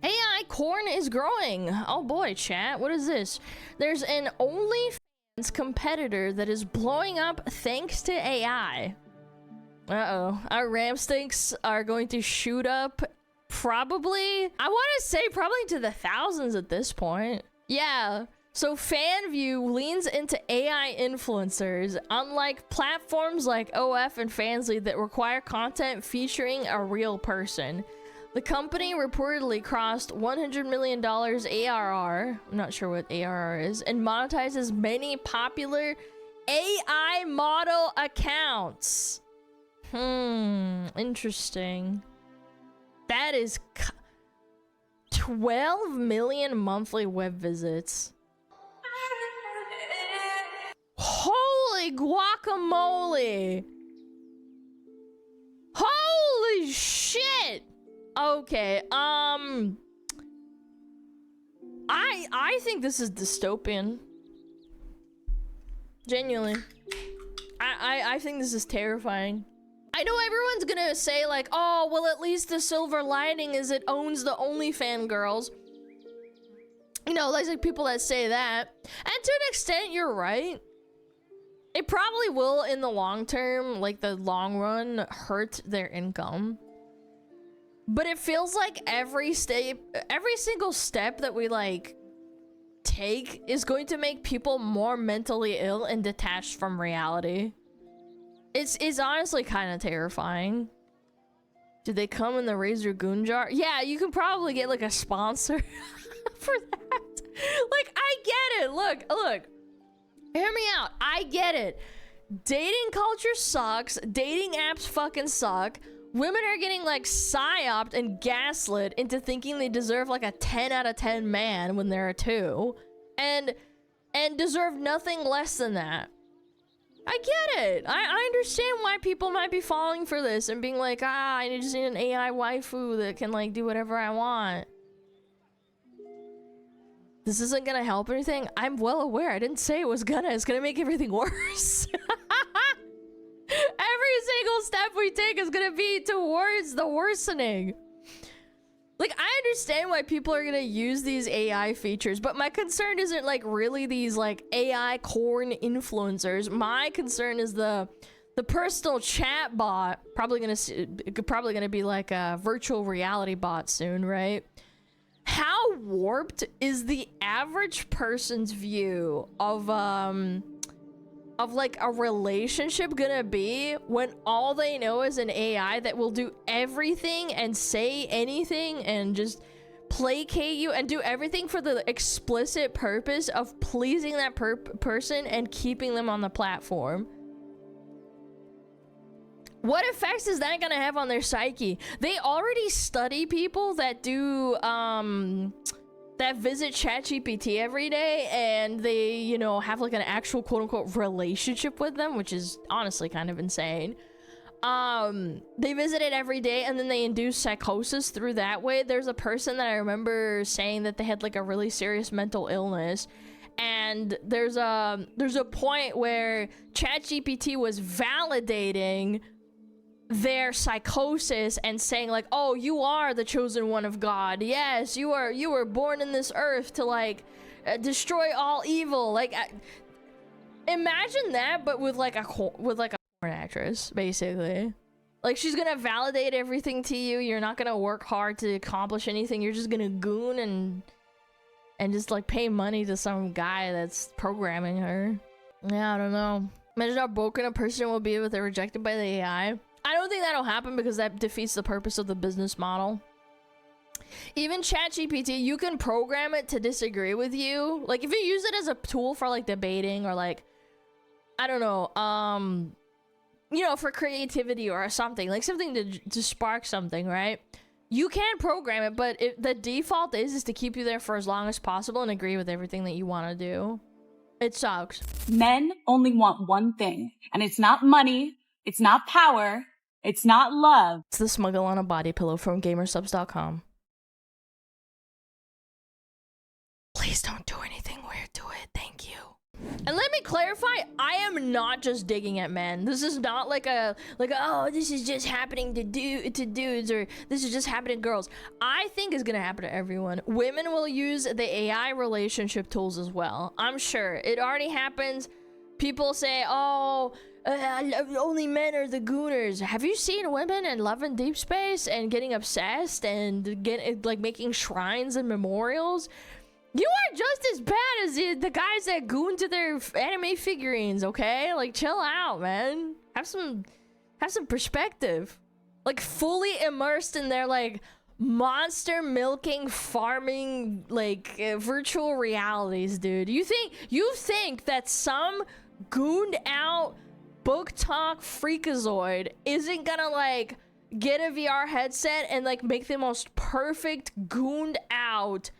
AI corn is growing. Oh boy, chat. What is this? There's an OnlyFans competitor that is blowing up thanks to AI. Uh-oh. Our RAM stakes are going to shoot up probably, I want to say probably to the thousands at this point. Yeah. So FanView leans into AI influencers, unlike platforms like OF and Fansly that require content featuring a real person. The company reportedly crossed $100 million ARR, I'm not sure what ARR is, and monetizes many popular AI model accounts. Interesting. That is 12 million monthly web visits. Holy guacamole! Holy shit! Okay, I think this is dystopian. Genuinely. I think this is terrifying. I know everyone's gonna say like, oh, well at least the silver lining is it owns the OnlyFans girls. You know, there's like people that say that. And to an extent, you're right. It probably will in the long term, like the long run, hurt their income. But it feels like every single step that we like take is going to make people more mentally ill and detached from reality. It's honestly kind of terrifying. Did they come in the Razor Goon jar? Yeah, you can probably get like a sponsor for that. Like, I get it. Look. Hear me out. I get it. Dating culture sucks. Dating apps fucking suck. Women are getting like psyoped and gaslit into thinking they deserve like a 10 out of 10 man when they're a 2. And deserve nothing less than that. I get it. I understand why people might be falling for this and being like, I just need an AI waifu that can like do whatever I want. This isn't gonna help anything. I'm well aware. I didn't say it was gonna. It's gonna make everything worse. Every single step we take is gonna be towards the worsening. Like, I understand why people are gonna use these AI features, but my concern isn't like really these like AI corn influencers. My concern is the personal chat bot. Probably gonna be like a virtual reality bot soon, right? How warped is the average person's view of like a relationship gonna be when all they know is an AI that will do everything and say anything and just placate you and do everything for the explicit purpose of pleasing that person and keeping them on the platform? What effects is that gonna have on their psyche? They already study people that do that visit ChatGPT every day, and they, you know, have like an actual quote-unquote relationship with them, which is honestly kind of insane. They visit it every day, and then they induce psychosis through that way. There's a person that I remember saying that they had like a really serious mental illness, and there's a point where ChatGPT was validating their psychosis and saying like, oh, you are the chosen one of God. Yes, you were born in this earth to like destroy all evil. Like, imagine that, but with like a porn actress, basically. Like, she's gonna validate everything to you. You're not gonna work hard to accomplish anything. You're just gonna goon and just like pay money to some guy that's programming her. Yeah, I don't know. Imagine how broken a person will be if they're rejected by the AI. I don't think that'll happen because that defeats the purpose of the business model. Even ChatGPT, you can program it to disagree with you. Like, if you use it as a tool for like debating or like, I don't know, you know, for creativity or something, like something to spark something, right? You can program it, but the default is to keep you there for as long as possible and agree with everything that you want to do. It sucks. Men only want one thing, and it's not money, it's not power, it's not love. It's the SmugAlana body pillow from gamersubs.com. Please don't do anything weird to it. Thank you. And let me clarify, I am not just digging at men. This is not like oh, this is just happening to dudes, or this is just happening to girls. I think it's gonna happen to everyone. Women will use the AI relationship tools as well. I'm sure it already happens. People say, oh, only men are the Gooners. Have you seen women in Love and Deep Space and getting obsessed and like making shrines and memorials? You are just as bad as the guys that goon to their anime figurines, okay? Like, chill out, man. Have some perspective. Like, fully immersed in their, like, monster milking, farming, like, virtual realities, dude. You think that some gooned out book talk freakazoid isn't gonna, like, get a VR headset and, like, make the most perfect gooned out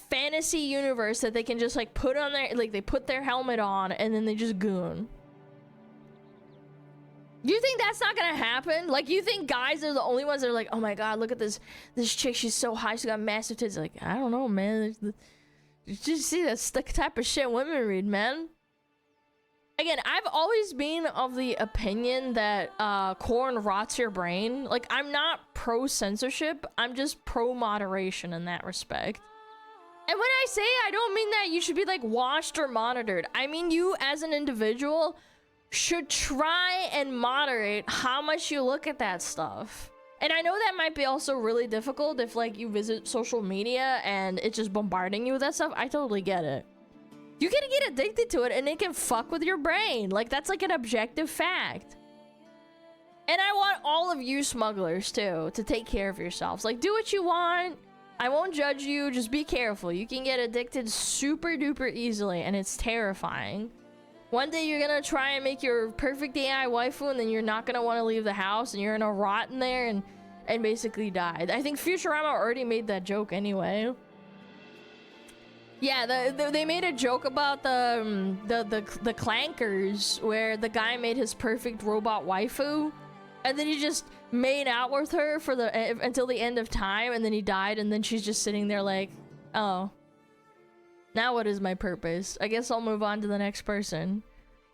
fantasy universe that they can just like put on their, like, they put their helmet on and then they just goon? You think that's not gonna happen? Like, you think guys are the only ones that are like, oh my god, look at this chick, she's so high, she's got massive tits? Like, I don't know, man. Just see, that's the type of shit women read, man. Again, I've always been of the opinion that corn rots your brain. Like, I'm not pro censorship, I'm just pro moderation in that respect. And when I say I don't mean that you should be like watched or monitored. I mean you as an individual should try and moderate how much you look at that stuff. And I know that might be also really difficult if like you visit social media and it's just bombarding you with that stuff. I totally get it. You can get addicted to it and it can fuck with your brain. Like, that's like an objective fact. And I want all of you smugglers too to take care of yourselves. Like, do what you want. I won't judge you, just be careful. You can get addicted super duper easily and it's terrifying. One day you're gonna try and make your perfect AI waifu and then you're not gonna want to leave the house and you're gonna rot in there and basically die. I think Futurama already made that joke anyway. Yeah, they made a joke about the clankers where the guy made his perfect robot waifu and then he just made out with her for until the end of time, and then he died, and then she's just sitting there like, oh, now what is my purpose? I guess I'll move on to the next person.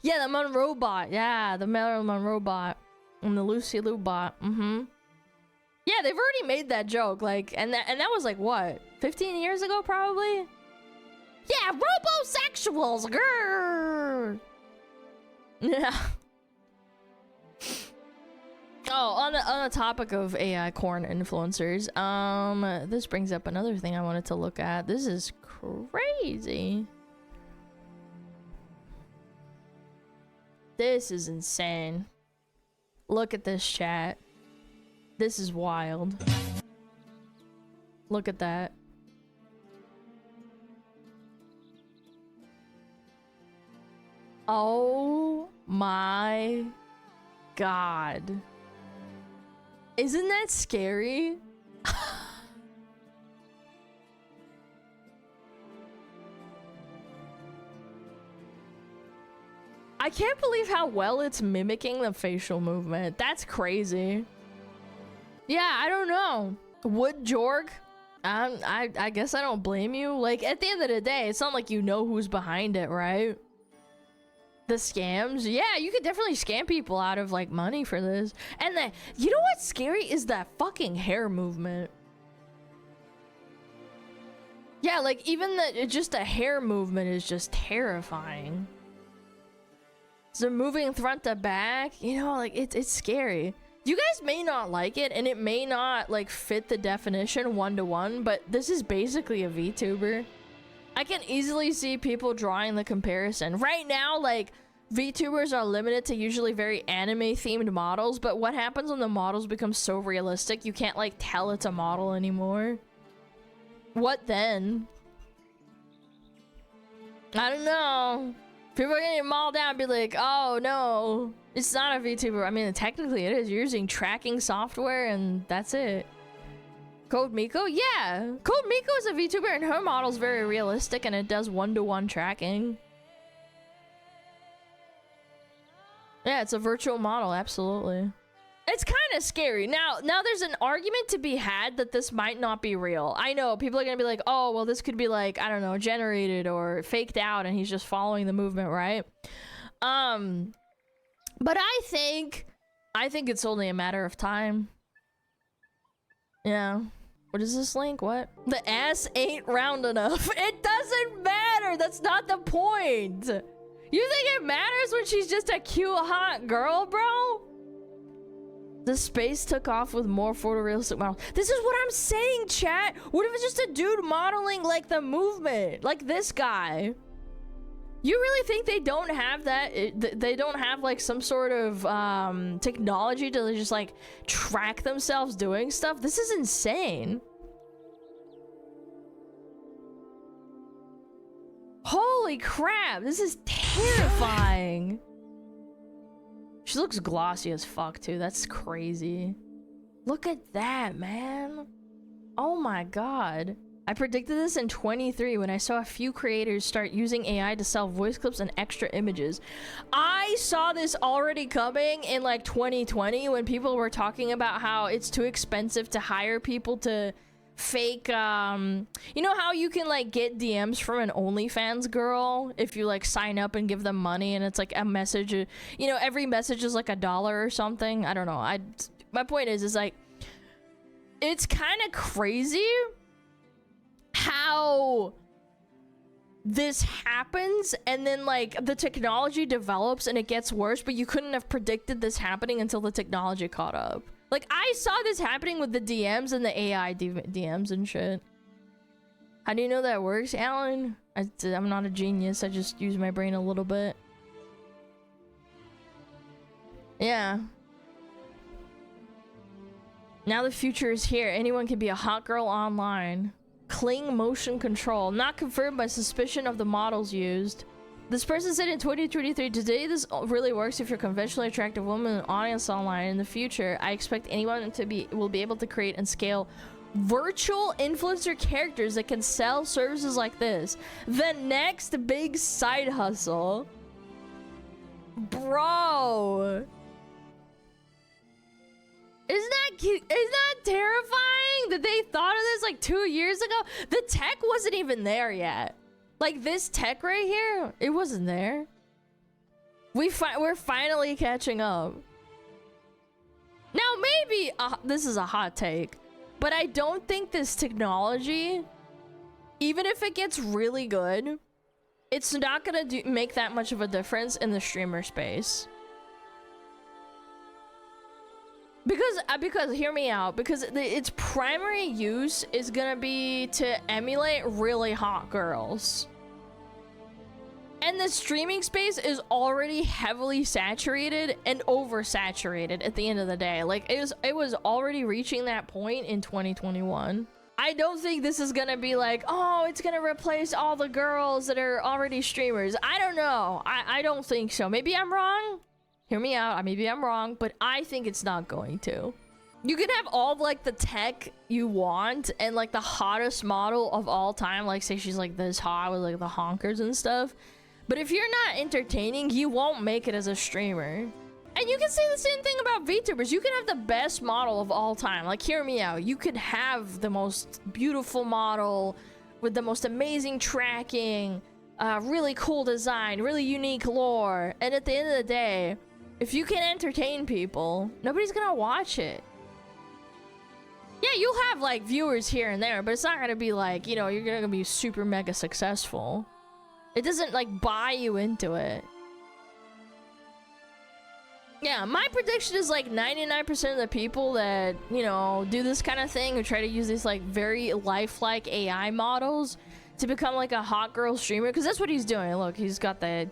Yeah, the Monroe bot. Yeah, the Marilyn Monroe bot and the Lucy Liu bot. Yeah, they've already made that joke, like, and that was like what, 15 years ago probably. Yeah, robosexuals. Grrr. Yeah. Oh, on the topic of AI corn influencers, this brings up another thing I wanted to look at. This is crazy. This is insane. Look at this chat. This is wild. Look at that. Oh my god. Isn't that scary? I can't believe how well it's mimicking the facial movement. That's crazy. Yeah, I don't know. Wood Jorg? I guess I don't blame you. Like, at the end of the day, it's not like you know who's behind it, right? The scams? Yeah, you could definitely scam people out of like money for this. And you know what's scary is that fucking hair movement. Yeah, like even just a hair movement is just terrifying. So moving front to back, you know, like it's scary. You guys may not like it and it may not like fit the definition one-to-one, but this is basically a VTuber. I can easily see people drawing the comparison. Right now, like, VTubers are limited to usually very anime-themed models, but what happens when the models become so realistic, you can't, like, tell it's a model anymore? What then? I don't know. People are gonna get mauled down and be like, oh, no, it's not a VTuber. I mean, technically it is. You're using tracking software, and that's it. Code Miko? Yeah! Code Miko is a VTuber and her model's very realistic and it does one-to-one tracking. Yeah, it's a virtual model, absolutely. It's kind of scary. Now there's an argument to be had that this might not be real. I know people are gonna be like, oh, well, this could be like, I don't know, generated or faked out, and he's just following the movement, right? But I think it's only a matter of time. Yeah. What is this link? What? The ass ain't round enough. It doesn't matter. That's not the point. You think it matters when she's just a cute, hot girl, bro? The space took off with more photorealistic models. This is what I'm saying, chat. What if it's just a dude modeling like the movement? Like this guy. You really think they don't have that? They don't have like some sort of technology to just like track themselves doing stuff? This is insane. Holy crap, this is terrifying. She looks glossy as fuck too. That's crazy. Look at that, man. Oh my god. I predicted this in 23 when I saw a few creators start using AI to sell voice clips and extra images. I saw this already coming in like 2020 when people were talking about how it's too expensive to hire people to fake, you know how you can like get DMs from an OnlyFans girl if you like sign up and give them money and it's like a message, you know, every message is like $1 or something. I don't know. My point is like, it's kind of crazy how this happens and then like the technology develops and it gets worse, but you couldn't have predicted this happening until the technology caught up. Like I saw this happening with the DMs and the AI DMs and shit. How do you know that works, Alan? I'm not a genius. I just use my brain a little bit. Yeah. Now the future is here. Anyone can be a hot girl online. Cling motion control. Not confirmed by suspicion of the models used. This person said in 2023, today this really works if you're a conventionally attractive woman and audience online. In the future, I expect anyone will be able to create and scale virtual influencer characters that can sell services like this. The next big side hustle. Bro. Isn't that cute? Isn't that terrifying that they thought of this like 2 years ago? The tech wasn't even there yet. Like this tech right here, it wasn't there. We're finally catching up. Now maybe this is a hot take, but I don't think this technology, even if it gets really good, it's not gonna make that much of a difference in the streamer space. Because hear me out, because its primary use is gonna be to emulate really hot girls. And the streaming space is already heavily saturated and oversaturated at the end of the day. Like it was already reaching that point in 2021. I don't think this is gonna be like, oh, it's gonna replace all the girls that are already streamers. I don't know. I don't think so. Maybe I'm wrong. Hear me out. Maybe I'm wrong, but I think it's not going to. You can have all like the tech you want and like the hottest model of all time. Like say she's like this hot with like the honkers and stuff. But if you're not entertaining, you won't make it as a streamer. And you can say the same thing about VTubers. You can have the best model of all time. Like hear me out. You could have the most beautiful model with the most amazing tracking, really cool design, really unique lore. And at the end of the day, if you can entertain people, nobody's gonna watch it. Yeah, you'll have like viewers here and there, but it's not gonna be like, you know, you're gonna be super mega successful. It doesn't like buy you into it. Yeah, my prediction is like 99% of the people that, you know, do this kind of thing or try to use these like very lifelike AI models to become like a hot girl streamer, because that's what he's doing. Look, he's got the,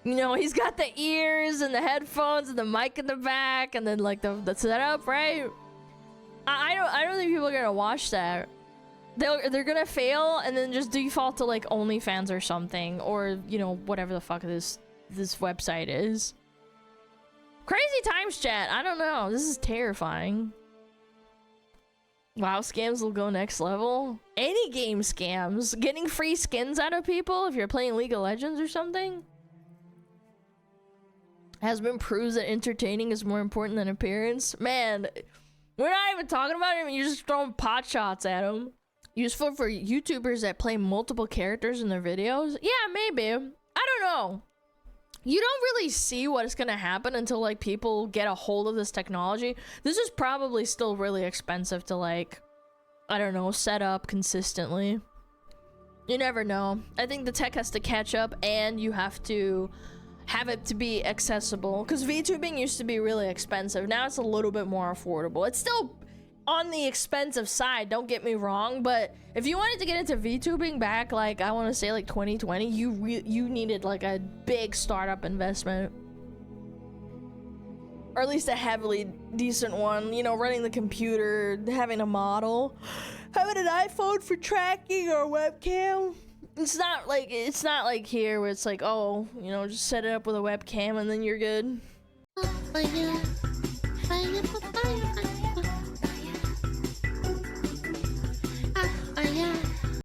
you know, he's got the ears and the headphones and the mic in the back and then like the setup, right? I don't think people are gonna watch that. They're gonna fail and then just default to like OnlyFans or something, or you know, whatever the fuck this website is. Crazy times, chat. I don't know. This is terrifying. WoW scams will go next level. Any game scams. Getting free skins out of people if you're playing League of Legends or something. Has been proves that entertaining is more important than appearance. Man, we're not even talking about him. You're just throwing pot shots at him. Useful for YouTubers that play multiple characters in their videos? Yeah, maybe. I don't know. You don't really see what's gonna happen until like people get a hold of this technology. This is probably still really expensive to like, I don't know, set up consistently. You never know. I think the tech has to catch up and you have to have it to be accessible, because VTubing used to be really expensive. Now it's a little bit more affordable. It's still on the expensive side, don't get me wrong, but if you wanted to get into VTubing back, like I want to say like 2020, you needed like a big startup investment, or at least a heavily decent one, you know, running the computer, having a model, having an iPhone for tracking or webcam. It's not like here where it's like, oh, you know, just set it up with a webcam and then you're good.